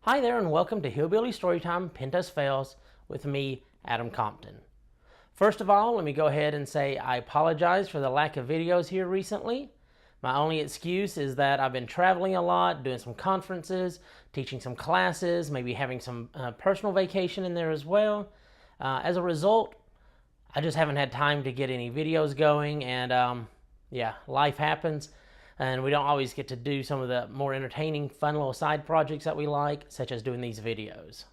Hi there and welcome to Hillbilly Storytime Pentest Fails with me, Adam Compton. First of all, let me go ahead and say I apologize for the lack of videos here recently. My only excuse is that I've been traveling a lot, doing some conferences, teaching some classes, maybe having some personal vacation in there as well. As a result, I just haven't had time to get any videos going, and yeah, life happens. And we don't always get to do some of the more entertaining, fun little side projects that we like, such as doing these videos.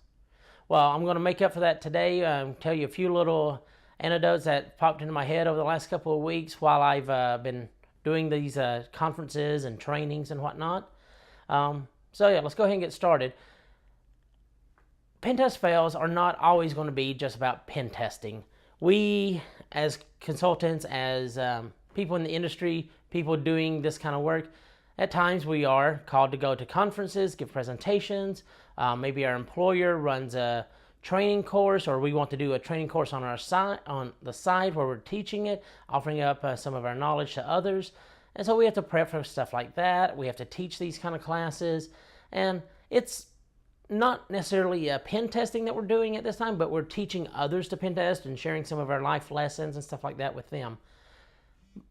Well, I'm going to make up for that today, tell you a few little anecdotes that popped into my head over the last couple of weeks while I've been doing these conferences and trainings and whatnot. So yeah, let's go ahead and get started. Pen test fails are not always going to be just about pen testing. We, as consultants, as people in the industry, people doing this kind of work, at times we are called to go to conferences, give presentations. Maybe our employer runs a training course, or we want to do a training course on our side, on the side where we're teaching it, offering up some of our knowledge to others. And so we have to prep for stuff like that. We have to teach these kind of classes, and it's not necessarily pen testing that we're doing at this time, but we're teaching others to pen test and sharing some of our life lessons and stuff like that with them.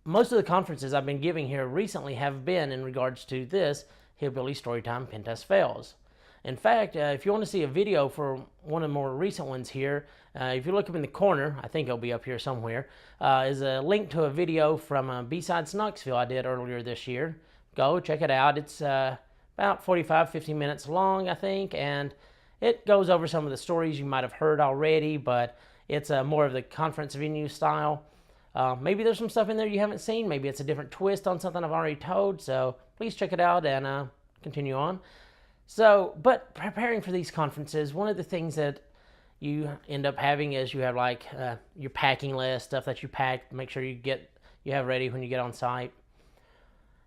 Most of the conferences I've been giving here recently have been in regards to this Hillbilly Storytime Pen Test Fails. In fact, if you want to see a video for one of the more recent ones here, if you look up in the corner, I think it'll be up here somewhere, is a link to a video from B-Sides Knoxville I did earlier this year. Go check it out. It's about 45-50 minutes long, I think, and it goes over some of the stories you might have heard already, but it's more of the conference venue style. Maybe there's some stuff in there you haven't seen. Maybe it's a different twist on something I've already told. So please check it out and continue on. So, but preparing for these conferences, one of the things that you end up having is you have like your packing list, stuff that you pack, make sure you have ready when you get on site.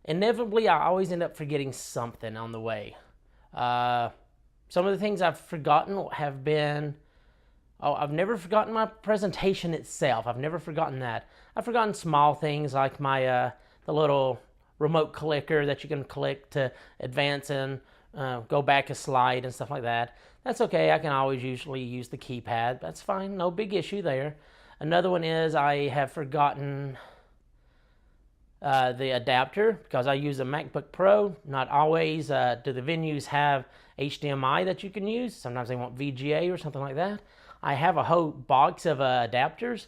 Inevitably, I always end up forgetting something on the way. Some of the things I've forgotten have been, I've never forgotten my presentation itself. I've never forgotten that. I've forgotten small things like my the little remote clicker that you can click to advance and go back a slide and stuff like that. That's okay. I can always usually use the keypad. That's fine. No big issue there. Another one is I have forgotten the adapter because I use a MacBook Pro. Not always do the venues have HDMI that you can use. Sometimes they want VGA or something like that. I have a whole box of adapters.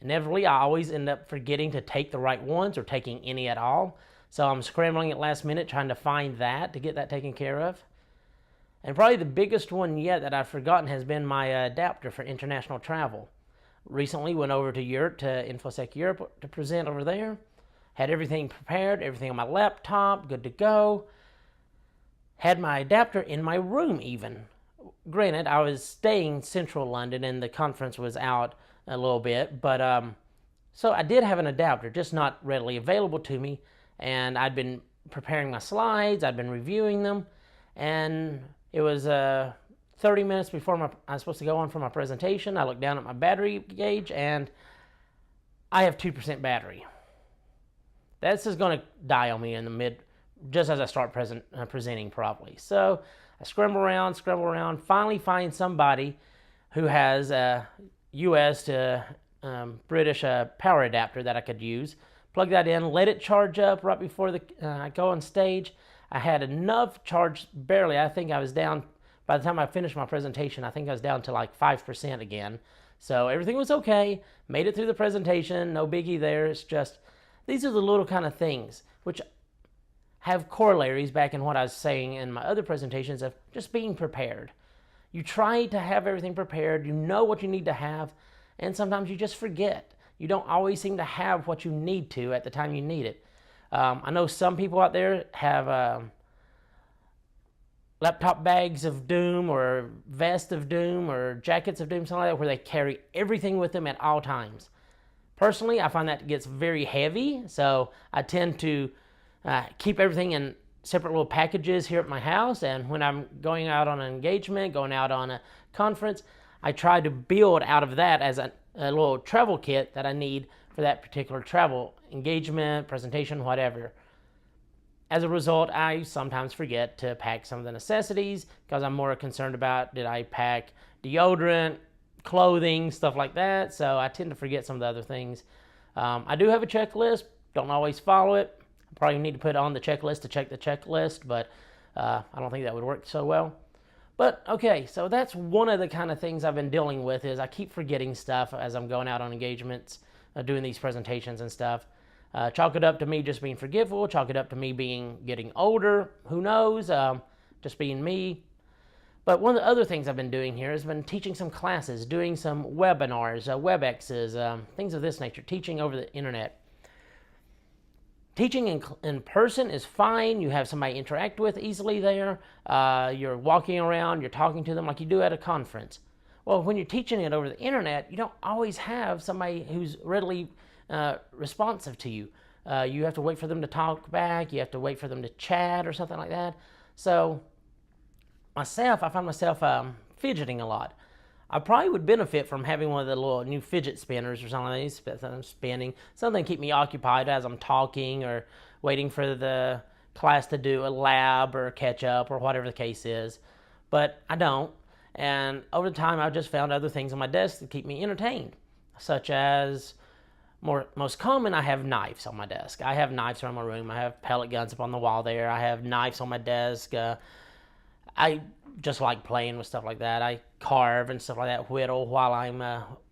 Inevitably, I always end up forgetting to take the right ones or taking any at all. So I'm scrambling at last minute trying to find that to get that taken care of. And probably the biggest one yet that I've forgotten has been my adapter for international travel. Recently went over to Europe, to InfoSec Europe, to present over there. Had everything prepared, everything on my laptop, good to go. Had my adapter in my room even. Granted, I was staying central London and the conference was out a little bit, but so I did have an adapter, just not readily available to me. And I'd been preparing my slides, I'd been reviewing them, and it was 30 minutes before I was supposed to go on for my presentation. I looked down at my battery gauge and I have 2% battery. This is going to die on me in the mid, just as I start presenting properly. So I scramble around, finally find somebody who has a US to British power adapter that I could use. Plug that in, let it charge up right before I go on stage. I had enough charge, barely. I think I was down, by the time I finished my presentation, I think I was down to like 5% again. So everything was okay, made it through the presentation, no biggie there. It's just, these are the little kind of things which have corollaries back in what I was saying in my other presentations of just being prepared. You try to have everything prepared, you know what you need to have, and sometimes you just forget. You don't always seem to have what you need to at the time you need it. I know some people out there have laptop bags of doom or vest of doom or jackets of doom, something like that, where they carry everything with them at all times. Personally, I find that gets very heavy, so I tend to keep everything in separate little packages here at my house, and when I'm going out on an engagement, going out on a conference, I try to build out of that as a little travel kit that I need for that particular travel engagement, presentation, whatever. as a result, I sometimes forget to pack some of the necessities because I'm more concerned about, did I pack deodorant, clothing, stuff like that. So I tend to forget some of the other things. I do have a checklist, don't always follow it. I probably need to put it on the checklist to check the checklist, but I don't think that would work so well. But okay, so that's one of the kind of things I've been dealing with, is I keep forgetting stuff as I'm going out on engagements, doing these presentations and stuff. Chalk it up to me just being forgetful, chalk it up to me getting older, who knows, just being me. But one of the other things I've been doing here has been teaching some classes, doing some webinars, WebExes, things of this nature, teaching over the internet. Teaching in person is fine. You have somebody interact with easily there. You're walking around, you're talking to them like you do at a conference. Well, when you're teaching it over the internet, you don't always have somebody who's readily responsive to you. You have to wait for them to talk back. You have to wait for them to chat or something like that. So I find myself fidgeting a lot. I probably would benefit from having one of the little new fidget spinners or something like these that I'm spinning. Something to keep me occupied as I'm talking or waiting for the class to do a lab or catch up or whatever the case is. But I don't. And over time, I've just found other things on my desk to keep me entertained, such as, most common, I have knives on my desk. I have knives around my room. I have pellet guns up on the wall there. I have knives on my desk. I just like playing with stuff like that. I carve and stuff like that, whittle while I'm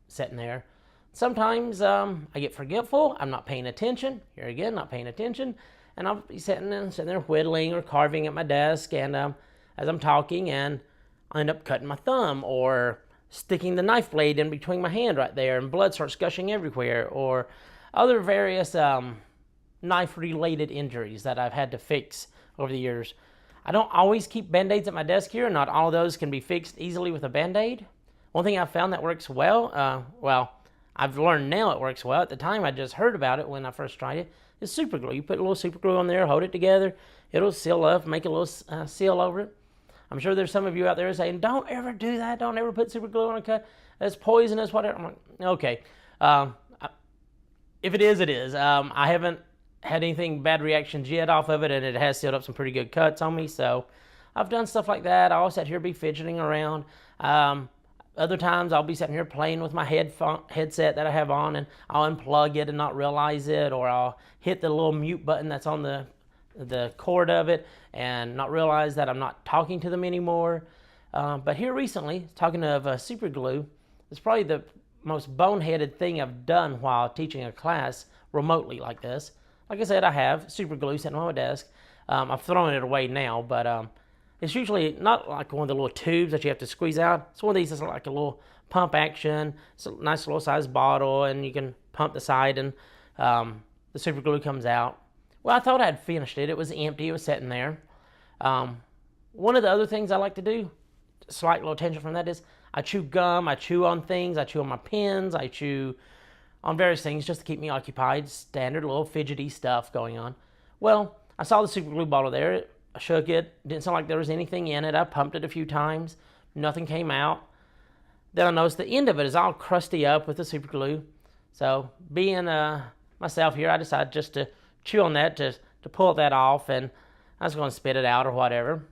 sitting there. Sometimes I get forgetful. I'm not paying attention. Here again, not paying attention. And I'll be sitting there whittling or carving at my desk. And as I'm talking, and I end up cutting my thumb or sticking the knife blade in between my hand right there, and blood starts gushing everywhere, or other various knife-related injuries that I've had to fix over the years. I don't always keep Band-Aids at my desk here. Not all of those can be fixed easily with a Band-Aid. One thing I've found that works well, I've learned now it works well. At the time, I just heard about it when I first tried it, is super glue. You put a little super glue on there, hold it together, it'll seal up, make a little seal over it. I'm sure there's some of you out there saying, don't ever do that, don't ever put super glue on a cut, it's poisonous, whatever. I'm like, okay. If it is, it is. I haven't had anything bad reactions yet off of it, and it has sealed up some pretty good cuts on me, so I've done stuff like that. I'll sit here be fidgeting around. Other times I'll be sitting here playing with my headset that I have on, and I'll unplug it and not realize it, or I'll hit the little mute button that's on the cord of it and not realize that I'm not talking to them anymore. But here recently, talking of super glue, it's probably the most boneheaded thing I've done while teaching a class remotely like this. Like I said, I have super glue sitting on my desk. I've thrown it away now, but it's usually not like one of the little tubes that you have to squeeze out. It's one of these that's like a little pump action. It's a nice little size bottle, and you can pump the side, and the super glue comes out. Well, I thought I'd finished it. It was empty. It was sitting there. One of the other things I like to do, slight little tangent from that, is I chew gum. I chew on things. I chew on my pens. I chew on various things just to keep me occupied. Standard little fidgety stuff going on. Well, I saw the super glue bottle there. I shook it. Didn't sound like there was anything in it. I pumped it a few times. Nothing came out. Then I noticed the end of it is all crusty up with the super glue. So being myself here, I decided just to chew on that to pull that off, and I was going to spit it out or whatever.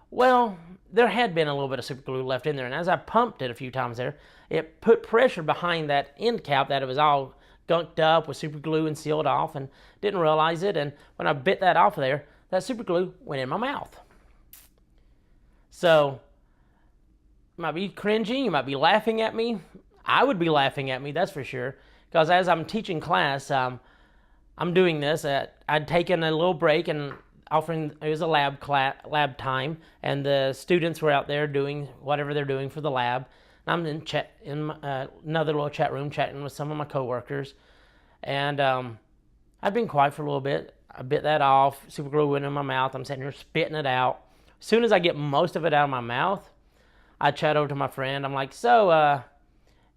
Well, there had been a little bit of super glue left in there, and as I pumped it a few times there, it put pressure behind that end cap that it was all gunked up with super glue and sealed off, and didn't realize it. And when I bit that off of there, that super glue went in my mouth. So you might be cringing, you might be laughing at me. I would be laughing at me, that's for sure, because as I'm teaching class, I'm doing this. I'd taken a little break and offering, it was a lab time, and the students were out there doing whatever they're doing for the lab. And I'm in another little chat room chatting with some of my coworkers, and I'd been quiet for a little bit. I bit that off, super glue went in my mouth. I'm sitting here spitting it out. As soon as I get most of it out of my mouth, I chat over to my friend. I'm like, so,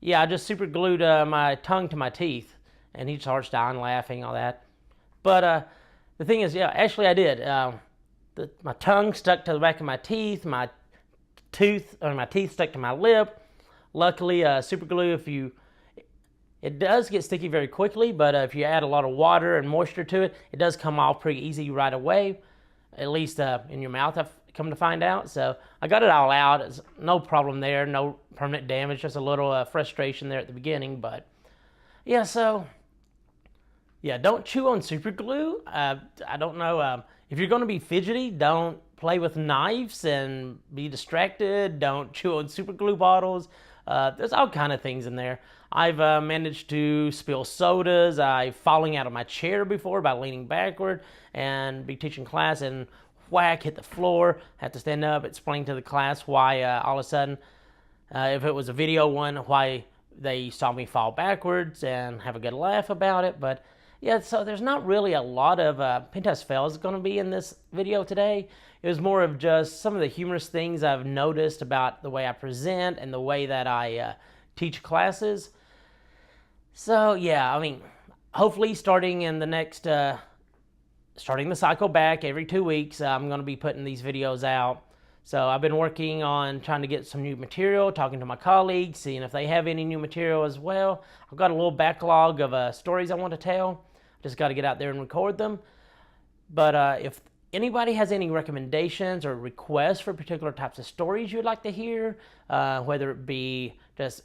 yeah, I just super glued my tongue to my teeth. And he starts dying laughing, all that. But the thing is, yeah, actually I did. My tongue stuck to the back of my teeth. My teeth stuck to my lip. Luckily, super glue, if you It does get sticky very quickly, but if you add a lot of water and moisture to it, it does come off pretty easy right away, at least in your mouth, I've come to find out. So I got it all out. It's no problem there, no permanent damage, just a little frustration there at the beginning. But yeah, so yeah, don't chew on super glue. I don't know, if you're going to be fidgety, don't play with knives and be distracted. Don't chew on super glue bottles. There's all kind of things in there. I've managed to spill sodas. I've fallen out of my chair before by leaning backward and be teaching class and whack, hit the floor. Have to stand up, explain to the class why all of a sudden, if it was a video one, why they saw me fall backwards and have a good laugh about it. But yeah, so there's not really a lot of Pentest fails going to be in this video today. It was more of just some of the humorous things I've noticed about the way I present and the way that I teach classes. So yeah, I mean, hopefully starting in the next, starting the cycle back every 2 weeks, I'm going to be putting these videos out. So I've been working on trying to get some new material, talking to my colleagues, seeing if they have any new material as well. I've got a little backlog of stories I want to tell. Just got to get out there and record them. But if anybody has any recommendations or requests for particular types of stories you'd like to hear, whether it be just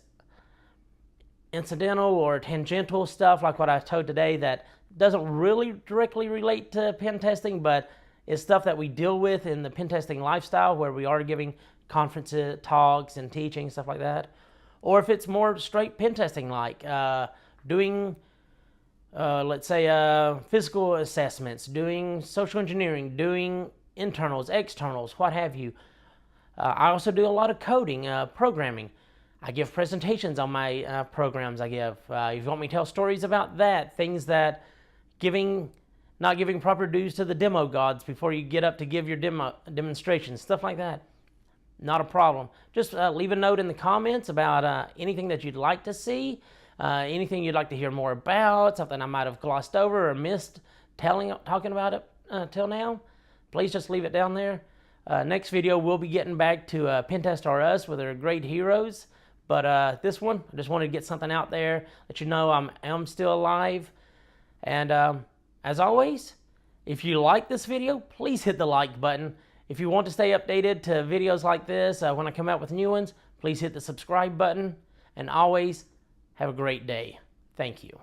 incidental or tangential stuff like what I told today that doesn't really directly relate to pen testing, but is stuff that we deal with in the pen testing lifestyle where we are giving conferences, talks, and teaching, stuff like that. Or if it's more straight pen testing like doing, let's say, physical assessments, doing social engineering, doing internals, externals, what have you. I also do a lot of coding, programming. I give presentations on my programs I give. If you want me to tell stories about that, things that not giving proper dues to the demo gods before you get up to give your demonstrations, stuff like that, not a problem. Just leave a note in the comments about anything that you'd like to see, anything you'd like to hear more about, something I might have glossed over or missed talking about it till now. Please just leave it down there. Next video, we'll be getting back to Pentest R Us with our great heroes. But this one, I just wanted to get something out there, let you know I'm still alive. And as always, if you like this video, please hit the like button. If you want to stay updated to videos like this, when I come out with new ones, please hit the subscribe button. And always, have a great day. Thank you.